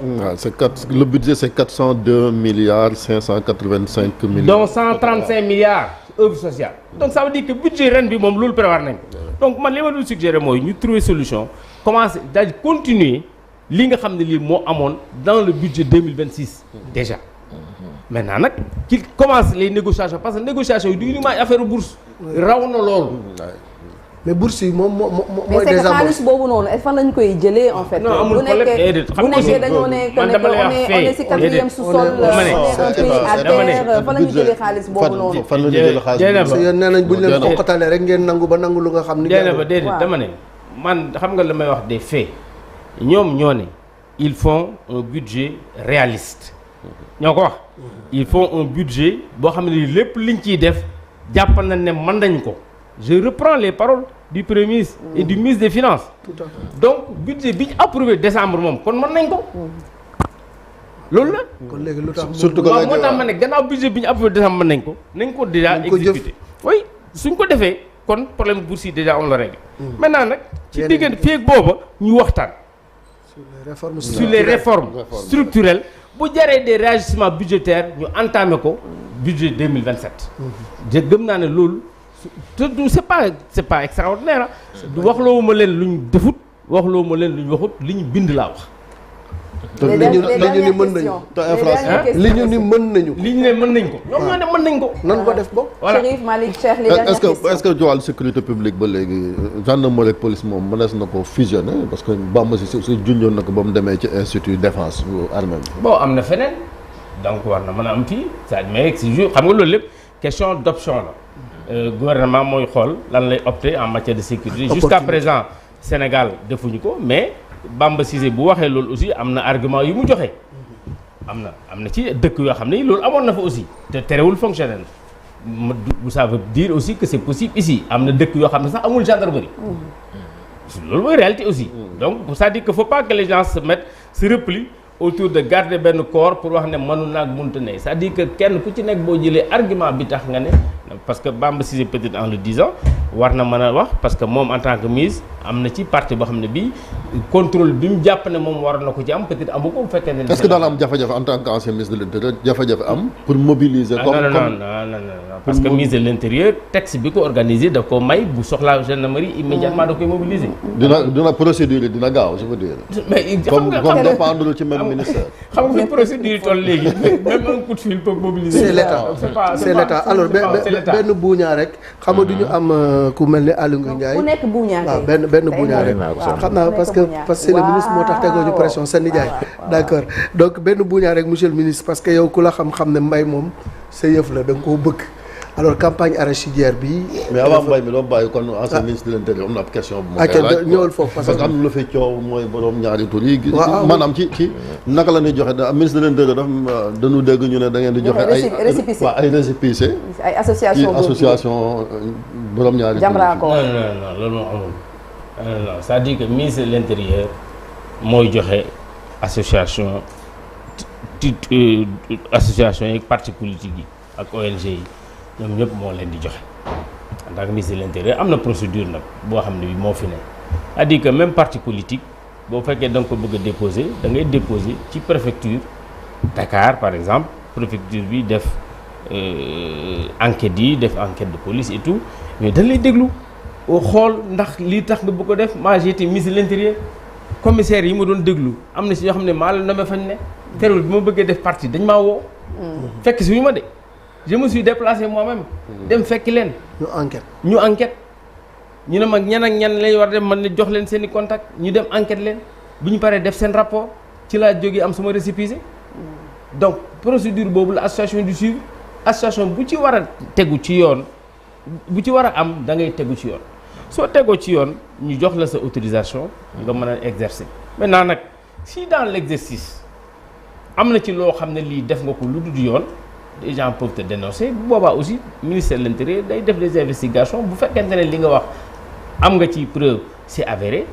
le budget c'est 402 milliards 585 millions. donc 135 milliards œuvre sociale. donc ça veut dire que budget ren bi moom loolu prévoir nañ ko. donc man li ma doon suggérer mooy ñu trouver solution commencer daal continuer li nga xam ne lii moo amoon dans le budget 2026 déjà. maintenant nag qu'il commence les négociations parce que négociations yi du ñu may affaire bourse raw na loolu mais bourse yi moom mooy mais c'est que xaalis boobu noonu fan lañ koy jëlee en fait. non amul problème bu nekkee dañoo ne que on est si quatrième sous-sol un pays à terre fan la ñu jëlee xaalis boobu noonu. fan la ñu jëlee xaalis parce que yéen nee nañ buñ leen xoqatalee rek ngeen nangu ba nangu lu nga xam ni. ba déedéet dama ne man xam nga la may wax des faits ñoom ñoo ne ils font un budget réaliste ñoo ko wax ils font un budget boo xam ne lépp liñ ciy def jàpp nañ ne mën nañ ko je reprends les paroles du premier ministre et du ministre des finances. Tout à fait. Donc budget bi ñu approuvé décembre moom kon mën nañ ko loolu la. kon léegi lu tax surtout que waaw moo tax ma ne gannaaw budget bi ñu approuvé décembre mën nañ ko déjà exécuté. oui suñ ko defee kon problème bourse yi déjà on le règle. maintenant nag ci diggante fii ak booba ñu waxtaan. sur les réformes structurelles bu jaree des réajustements budgétaires ñu entamé ko budget 2027. je gëm naa ne loolu te du c'est pas extraordinaire du waxloo ma leen lu ñu defut waxloo ma leen lu ñu waxut li ñu bind laa wax. li ñu ni mën nañu li ñu ni mën nañu li ñu ne mën nañ ko ñoom ñoo ne mën nañ ko nan ko def bo voilà Chérif Malick Cheikh les dernières questions est-ce que wàllu sécurité publique ba léegi gendarmerie ak police moom mënees na ko fusionné parce que Bamba si junjoon na ko ba mu demee ci institut défense armée bi. bon am na feneen donc war na mën a am fii mais si jour xam nga loolu lépp question d'option la gouvernement mooy xool lan lay opter en matière de sécurité jusqu'à présent Sénégal defuñu ko mais Bamba Cissé bu waxee loolu aussi am na argument yu mu joxe am na ci dëkk yoo xam ne loolu amoon na fa aussi te terewul fonctionnel ça veut dire aussi que c'est possible ici am na dëkk yoo xam ne sax amul gendarmerie loolu mooy réalité aussi donc c'est-à-dire que faut pas que les gens se replient autour de garder benn corps pour wax ne mënu naag munta ne c'est-à-dire que kenn ku ci nekk boo jëlee argument bi tax nga ne parce que Bamba Cissé peut-être en le disant war na mën a wax parce que moom en tant que ministre am na ci parti boo xam ne bii contrôle bi mu jàpp ne moom war na ko ci am peut-être amu ko bu fekkee ne. est-ce que daan am jafe-jafe en tant qu'ancien ministre de l'intérieur jafe-jafe am pour mobiliser. non parce que ministre de l'intérieur texte bi ko organisé daf ko may bu soxlaa gendarmerie immédiatement da koy mobiliser. dina procédure yi dina gaaw je veux dire. mais xam nga comme dépendre ci même ministère. xam nga procédure yi toll léegi même un coup de fil peut mobiliser. c'est l'état alors benn buuñaa rek xam nga du ñu am ku mel ne Aly Ngouille Ndiaye. ku nekk buuñaa waaw benn buuñaa rek. xam naa parce que c'est le ministre moo tax tegoo ñu pression sa nijaay. d'accord donc benn buuñaa rek monsieur le ministre parce que yow ku la xam-xam ne mbay moom sa yëf la da nga koo bëgg. alors campagne arachidière bi. mais avant mbay mi doo bàyyi kon ancien ministre de l'intérieur am na ab question bu ma koy laaj ñëwal foofu parce que am na lu fi coow mooy borom ñaari tur yi. maanaam ci naka la ñuy joxe ministre de l'intérieur dañu dégg ñu ne da ngeen di joxe ay récépissé ay association borom ñaari tur Jamra ko non loolu moo amul non c'est-à-dire que ministre de l'intérieur mooy joxe association yi parti politique yi ak ONG yi ñoom ñëpp moo leen di joxe en tant que ministre de l'intérieur am na procédure nag boo xam ne bi moo fi ne c'est-à-dire que même parti politique boo fekkee da nga ko bëgg a déposer da ngay déposer ci préfecture Dakar par exemple préfecture bi def enquête yi def enquête de police et tout mais dañ lay déglu xool ndax lii tax nga bëgg ko def moi j'ai été ministre de l'intérieur commissaire yi ma doon déglu am na si ñoo xam ne maa la nommé fañ ne terewul bi ma bëggee def parti dañ maa woo fekk si wu ma de je me suis déplacé moi-même dem fekki leen ñu enquête ñu ne mag ñan ak ñan lay war dem man ne jox leen seen i contact ñu dem enquête leen bu ñu paree def seen rapport ci laa jógee am sama récépissé donc procédure boobu la association du suivre association bu ci war a tegu ci yoon bu ci war a am da ngay tegu ci yoon soo tegoo ci yoon ñu jox la sa autorisation nga mën a exercer maintenant nag si dans l'exercice am na ci loo xam ne lii def nga ko lu dul yoon les gens peuvent te dénoncer bu boobaa aussi ministère de l'intérieur day def des investigations bu fekkente ne li nga wax am nga ci preuve c'est avéré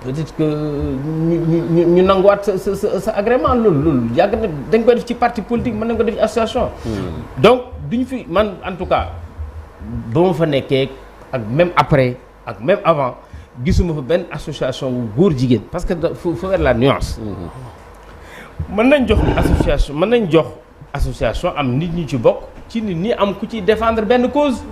peut-être que ñu nanguwaat sa agrément loolu yàgg na dañ koy def ci parti politique mën nañ ko def ci association donc duñ fi man en tout cas ba ma fa nekkee ak même après ak même avant gisuma fa benn association wu góor jigéen parce que faut faire la nuance mën nañ jox association am nit ñi ci bokk ci nit ñi am ku ci défendre benn cause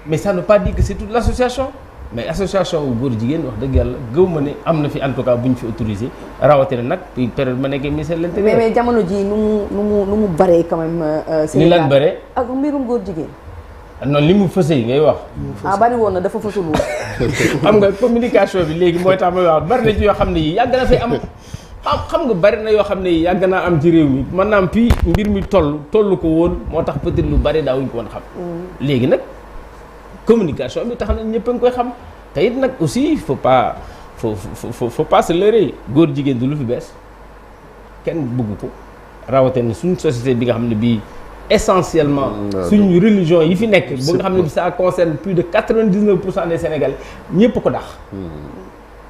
mais ça ne veut pas dire que c'est toute l'association mais association wu góor jigéen wax dëgg yàlla gëw ma ne am na fi en tout cas bu ñu fi autorisé rawatina nag période ma nekkee ministère de l'intérieur mais jamono ji nu mu bëree quand même ni lan bëree ak mbirum góor jigéen non li mu fësee ngay wax. bari woon na dafa fësul woon. xam nga communication bi léegi mooy tax may wax bari na ci yoo xam ne yi yàgg na fay am xam nga bari na yoo xam ne yi yàgg naa am ci réew mi maanaam fii mbir mi toll ko woon moo tax peut-être lu bari daawuñ ko woon xam. léegi nag communication bi tax na ñëpp a ngi koy xam te it nag aussi faut pas se leurrer góor jigéen du lu fi bees kenn bëgg ko rawatina suñu société bi nga xam ne bii. essentiellement suñu religion yi fi nekk ba nga xam ne bi ça concerne plus de 99% des Sénégalais ñëpp ko dax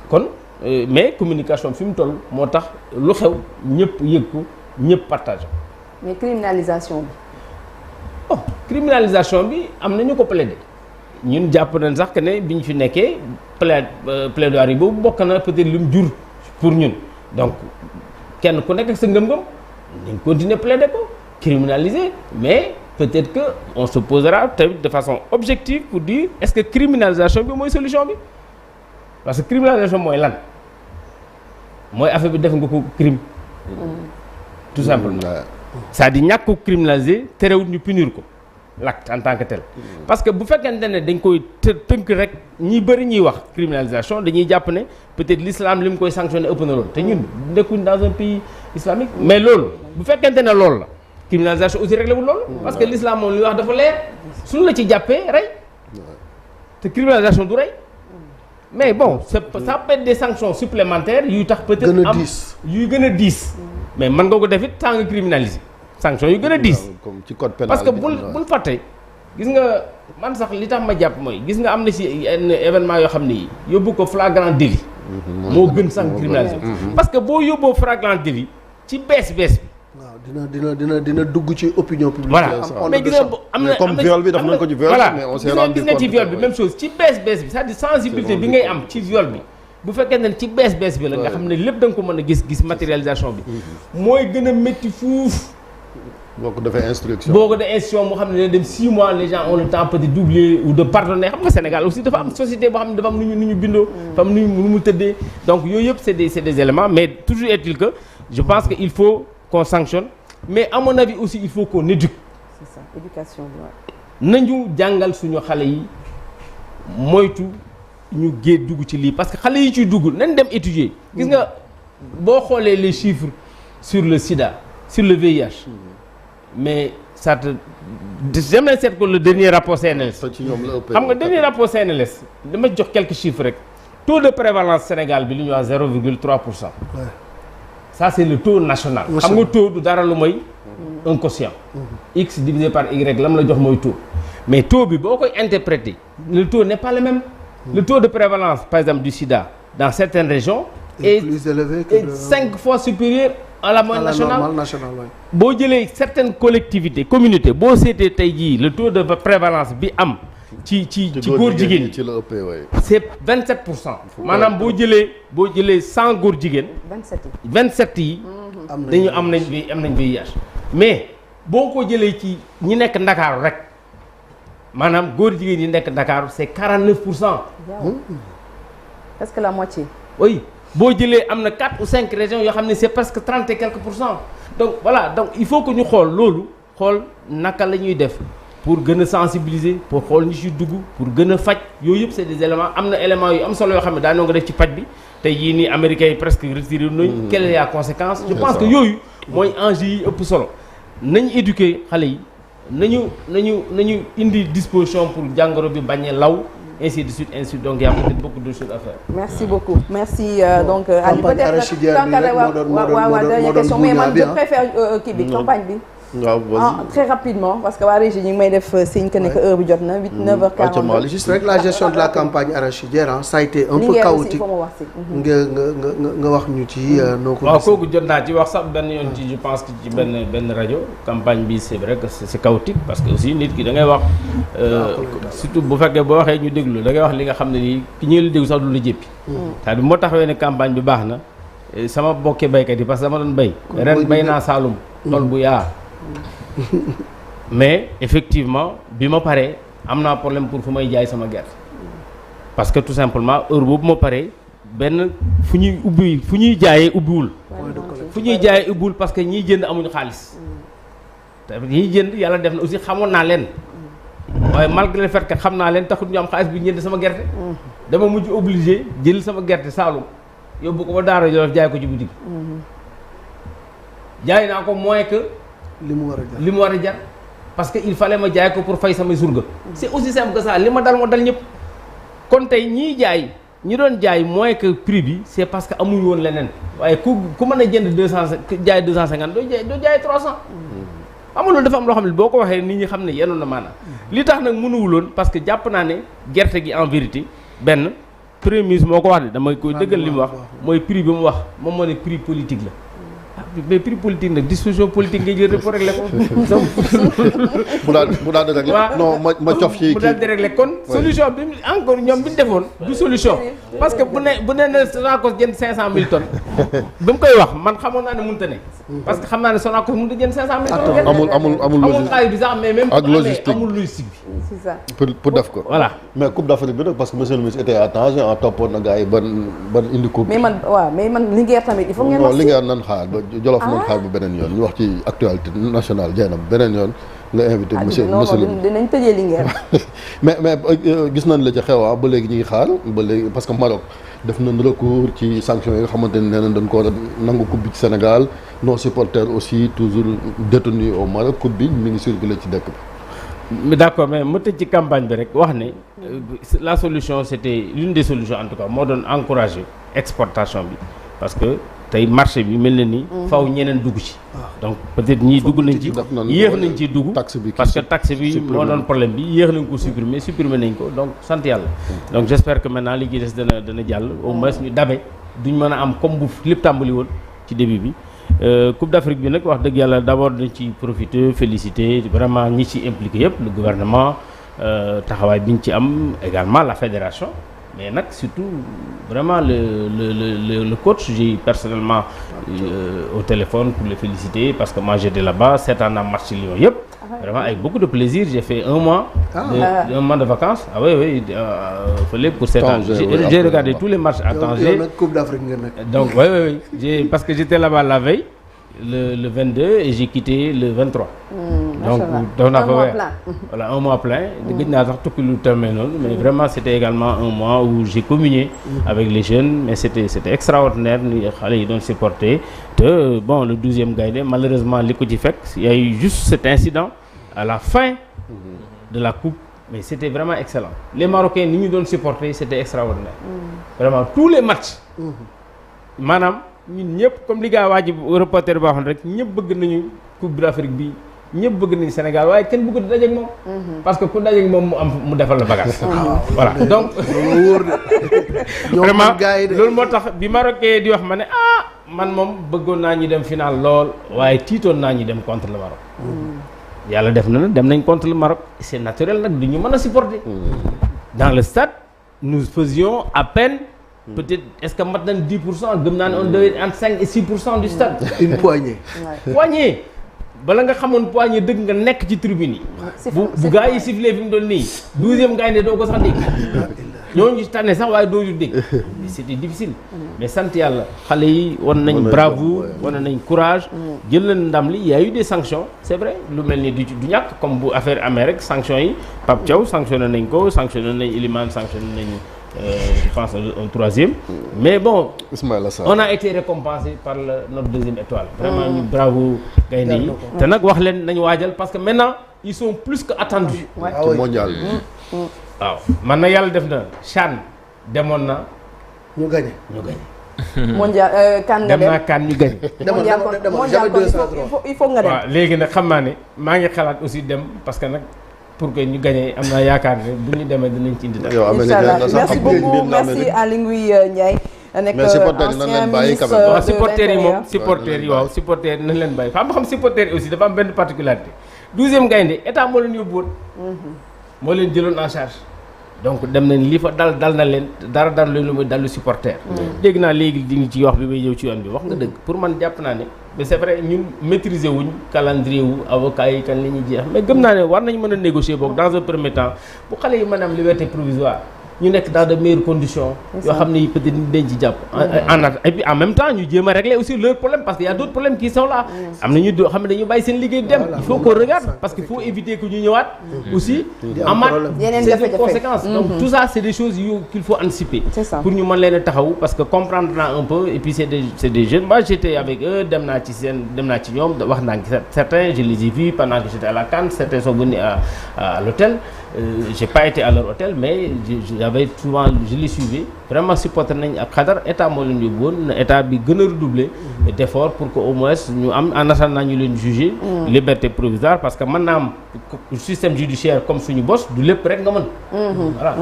kon mais communication fi mu toll moo tax lu xew ñëpp yëg ko ñëpp partage. mais criminalisation bi. oh criminalisation bi am na ñu ko plaider ñun jàpp nañ sax que ne bi ñu fi nekkee plaidoirie boobu bokk na peut-être lu mu jur pour ñun donc kenn ku nekk ak sa ngëm-ngëm dañ continuer plaider ko. criminaliser mais peut-être que on se posera tamit de façon objective pour dire est-ce que criminalisation bi mooy solution bi parce que criminalisation mooy lan mooy affaire bi def nga ko crime tout simplement c'est-à-dire ñàkk ko criminaliser terewul ñu punir ko l'acte en tant que tel parce que bu fekkente ne dañ koy tënk rek ñi bëri ñuy wax criminalisation dañuy jàpp ne peut-être l'islam li mu koy sanctionner ëpp na loolu te ñun nekkuñ dans un pays islamique mais loolu bu fekkente ne loolu la criminalisation aussi réglé wul loolu parce que l'islam moom li wax dafa leer suñu la ci jàppee rey te criminalisation du rey mais bon ça peut être des sanctions supplémentaires yuy tax peut-être am yuy gën a diis mais mën nga ko def it sans nga criminaliser sanction yu gën a diis comme ci code pénal parce que bul fàtte gis nga man sax li tax ma jàpp mooy gis nga am na ci yenn événement yoo xam ne yi yóbbu ko flagrant délit moo gën sax criminaliser parce que boo yóbboo flagrant délit ci bees bi waaw dina dugg ci opinion publique. voilà mais gis nga am na comme viol bi daf nañ ko ci viol mais on s'est rendu gis nga ci viol bi même chose ci bees bi c'est-à-dire sensibilité bi ngay am ci viol bi bu fekkee ne ci bees bi la nga xam ne lépp da nga ko mën a gis matérialisation bi mooy gën a métti fuuf boo ko defee instruction moo xam ne dina dem 6 mois les gens ont le temps peut-être d'oublier ou de pardonner xam nga Sénégal aussi dafa am société boo xam ne dafa am nu ñu bindoo dafa am nu mu tëddee donc yooyu yëpp c'est des éléments mais toujours est-il que je pense que il faut qu'on sanctionne mais à mon avis aussi il faut qu'on éduque. C'est ça, éducation bi nañu jàngal suñu xale yi moytu ñu dugg ci lii parce que xale yi ciy dugg nañ dem étudier. gis nga boo xoolee les chiffres sur le sida sur le VIH mais ça te dem nañ seet ko le dernier rapport CNLS. xam nga dernier rapport CNLS dama jox quelques chiffres rek taux de prévalence Sénégal bi li ñuy wax 0,3%. ça c'est le taux national. xam nga taux du dara lu mooy un quotient. x divisé par y lam la jox mooy taux. mais taux bi boo koy interpréter le taux n'est pas le même. le taux de prévalence par exemple du sida dans certaines régions. est plus élevé que 5 fois supérieur à la moyenne nationale. boo jëlee certaines collectivités communautés boo seetee tey jii le taux de prévalence bi am. ci góor jigéen ñi ci la ëppee waaye. c'est 27%. maanaam boo jëlee 100 góor jigéen. 27 yi. dañu am nañ VIH. mais boo ko jëlee ci ñi nekk Ndakaaru rek maanaam góor jigéen ñi nekk Ndakaaru c'est 49%. presque la moitié. oui boo jëlee am na 4 ou 5 régions yoo xam ne c'est presque 30 et quelques %. donc voilà donc il faut que ñu xool naka la ñuy def. pour gën a sensibiliser pour xool ñu ci dugg pour gën a faj yooyu yëpp c'est des éléments am na éléments yu am solo yoo xam ne daanoo nga def ci paj bi tey yii nii américains yi presque retiré nañu. quelle est la conséquence. je pense que yooyu mooy enjeu yi ëpp solo nañu éduquer xale yi nañu indi disposition pour jàngoro bi bañ a law ainsi de suite donc y a peut-être beaucoup de choses à faire. merci beaucoup merci donc. Ali campagne arachidière bi rek dernière question mais man je préfère kii bi campagne bi. très rapidement parce que waa régie ñu ngi may def signe que ne que heure bi jot na 9h40. juste rek la gestion de la campagne arachidière ça a été un peu chaotique nga wax ñu ci noo ko. waaw kooku jot naa ci wax sax benn yoon ci je pense que ci benn rajo campagne bi c'est vrai que c'est chaotique parce que aussi nit ki da ngay wax surtout bu fekkee boo waxee ñu déglu da ngay wax li nga xam ne nii ki ñu la déglu sax du la jéppi. c'est-à-dire moo taxawee ne campagne bi baax na sama bokkee baykat yi parce que dama doon bay. ren bay naa Saloum. tool bu yaa. mais effectivement bi ma paree am naa problème pour fu may jaay sama gerte parce que tout simplement heure boobu ma paree benn fu ñuy jaayee ubbiwul parce que ñiy jënd amuñu xaalis te ñiy jënd yàlla def na aussi xamoon naa leen waaye malgré le fait que xam naa leen taxut ñu am xaalis bi ñënd sama gerte. dama mujj obligé jël sama gerte Saalum yóbbu ko ba Daara Jolof jaay ko ci boutique. jaay naa ko moins que. li mu war a jar li mu war a jar parce que il fallait ma jaay ko pour fay samay surga. c'est aussi simple que ça li ma dal moo dal ñëpp. kon tey ñiy jaay ñi doon jaay moins que prix bi c'est parce que amuñu woon leneen waaye ku mën a jënd 200 jaay 250 doo jaay 300. amul loolu dafa am loo xam ne boo ko waxee nit ñi xam ne yenoon na maanaam. li tax nag mënuwuloon parce que jàpp naa ne gerte gi en vérité benn premier ministre moo ko wax de damay koy dëggal li mu wax mooy prix bi mu wax moom moo ne prix politique la. mais prix politique nag disposition politique ngay jël pour régler ko. mu daal di régler. non ma cof ci mu daal di régler kon. solution bi encore ñoom bi ñu defoon du solution. parce que bu ne na Sonacos jënd 500000 tonnes. bi mu koy wax man xamoon naa ne mënut a ne. parce que xam naa ne Sonacos mënut a jënd 500000 tonnes. amul xaalis bi sax mais même. ak logistique amul logistique bi. c'est ça. pour def ko. voilà mais coupe d'Afrique bi nag parce que monsieur le ministre était à temps en toppoon na gars yi ban indi coupe. mais man Linguère tamit il faut ngeen wax non Linguère nan xaar ba Jolof nan xaar bu beneen yoon ñu wax ci actualité nationale Dieynaba beneen yoon nga invité monsieur le dinañ tëjee Linguère. mais gis nañ la ca xew ba léegi ñu ngi xaar ba léegi parce que Maroc def nañ recours ci sanctions yi nga xamante ne nee nañ dañ ko war a nangu coupe bi ci Sénégal nos supporters aussi toujours détenus au Maroc coupe bi mi ngi circulé ci dëkk bi. d'accord mais ma tëj ci campagne bi rek wax ne la solution c'était l'une des solutions en tout cas moo doon encourager exportation bi parce que tey marché bi mel na ni faw ñeneen dugg ci donc peut-être ñii dugg nañ ci yéex nañ ci dugg parce que taxe bi moo doon problème bi yéex nañ ko supprimer nañ ko donc sant yàlla donc j'espère que maintenant li ci des dana jàll au moins ñu dabe duñ mën a am comme bu lépp tàmbali woon ci début bi Coupe d'Afrique bi nag wax dëgg yàlla d'abord dañ ci profiter féliciter vraiment ñi ci impliqué yëpp le gouvernement taxawaay bi ñu ci am également la fédération mais nag surtout vraiment le coach j'ai personnellement au téléphone pour le féliciter parce que moi j'étais là-bas seetaan naa match Lyon yëpp vraiment avec beaucoup de plaisir j'ai fait un mois de vacances oui fële pour seetaan j'ai regardé tous les matchs à Tanger Coupe d'Afrique nga nekk donc oui parce que j'étais là-bas la veille le 22 et j'ai quitté le 23 donc doon naa fa voilà un mois plein gëj naa sax tukki lu terminé noonu mais vraiment c'était également un mois où j'ai communié avec les jeunes mais c'était extraordinaire ni xale yi doon supporter te bon le 12e Gaïndé malheureusement li ko ci fekk il y a eu juste cet incident à la fin de la coupe mais c'était vraiment excellent les Marocains ni ñu doon supporter c'était extraordinaire vraiment tous les matchs maanaam ñun ñëpp comme li gaa waa ji reporter boo xam rek ñëpp bëgg nañu coupe d'Afrique bi ñëpp bëgg nañu Sénégal waaye kenn bëgg di dajeek moom parce que ku dajeek moom mu defal la bagage voilà donc vraiment loolu moo tax bi Marocain di wax ma ne man moom bëggoon naa ñu dem final lool waaye tiitoon naa ñu dem contre le Maroc yàlla def na dem nañ contre le Maroc c'est naturel nag du ñu mën a supporter dans le stade nous faisions à peine peut-être est-ce que mat nañ 10% gëm naa ne on devait entre 5 et 6% du stade. une poignée. poignée bala nga xamoon poignée dëgg nga nekk ci tribune yi. bu gaa yi sifflé fi mu doon nii 12e Gaïndé doo ko sax dégg. ñooñu tànne sax waaye doo ñu dégg. mais c'était difficile. mais sant yàlla xale yi wan nañ bravoure wan nañ courage. jël nañ ndam li y a eu des sanctions c'est vrai lu mel ni du ñàkk comme bu affaire amee rek sanctions yi Pape Thiaw sanctionné nañ ko sanctionné nañ Ilimane sanctionné nañ. Je pense au 3e mais bon on a été récompensé par notre 2e étoile vraiment ñu bravo gaynde yi te nag wax leen nañu waajal parce que maintenant ils sont plus que attendus ci mondial waaw man na yàlla def na CHAN demoon na ñu gagné mondial kan nga dem naa kan ñu gagné mondial il faut nga dem waaw léegi nag xam naa ne maa ngi xalaat aussi dem parce que nag pour que ñu gagné am naa yaakaar ne bu ñu demee dinañ ci indi dara. Inch'Allah merci beaucoup merci Aly Ngouille Ndiaye. nekk ancien ministre waaw supporters yi moom supporters yi nañ leen bàyyi xam supporters yi aussi dafa am benn particularité 12e Gaïndé état moo leen yóbbu woon moo leen jëloon en charge donc dem nañ li fa dal na leen dara leen lu muy dallu supporter dégg naa léegi di ngi ci wax bi may ñëw ci yoon bi wax nga dëgg pour man jàpp naa ne mais c'est vrai ñun maîtriser wuñ calendrier wu avocat yi kan la ñuy jeex mais gëm naa ne war nañ mën a négocier boog dans un premier temps bu xale yi mën a am liberté provisoire ñu nekk dans de meilleures conditions. yoo xam ne peut-être dañ ci jàpp. et puis en même temps ñu jéem a régler aussi leurs problèmes parce que y a d'autres problèmes qui sont là. am na ñu doo xam ne dañu bàyyi seen liggéey dem. il faut qu'on regarde parce qu'il faut éviter que ñu ñëwaat. aussi amaat c'est des conséquences. donc tout ça c'est des choses qu'il faut anticiper. pour ñu mën leen a taxaw parce que comprendre naa un peu et puis c'est des jeunes. Moi j'étais avec eux dem naa ci ñoom wax naa certains je les ai vus pendant que j'étais à la CAN certains sont venus à l'hôtel. J'ai pas été à leur hôtel mais j'avais souvent je les suivais vraiment supporté nañ ak Xadar état moo leen yóbbu woon état bi gën a redoubler d'efforts pour que au moins ñu am en attendant ñu leen juger liberté provisoire parce que mën naa am système judiciaire comme suñu bos du lépp rek nga mën voilà.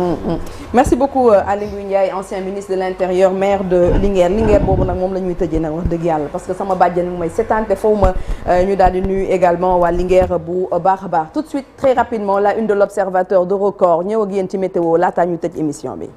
Merci beaucoup Aly Ngouille Ndiaye ancien ministre de l'intérieur maire de Linguère boobu nag moom la ñuy tëjee nag wax dëgg yàlla parce que sama bàjjen mooy seetaante foofu ma ñu daal di nuyu également waa Linguère bu baax a baax tout de suite très rapidement la une de l'Observateur de Record ñëw ak yéen ci météo laataa ñu tëj émission bi.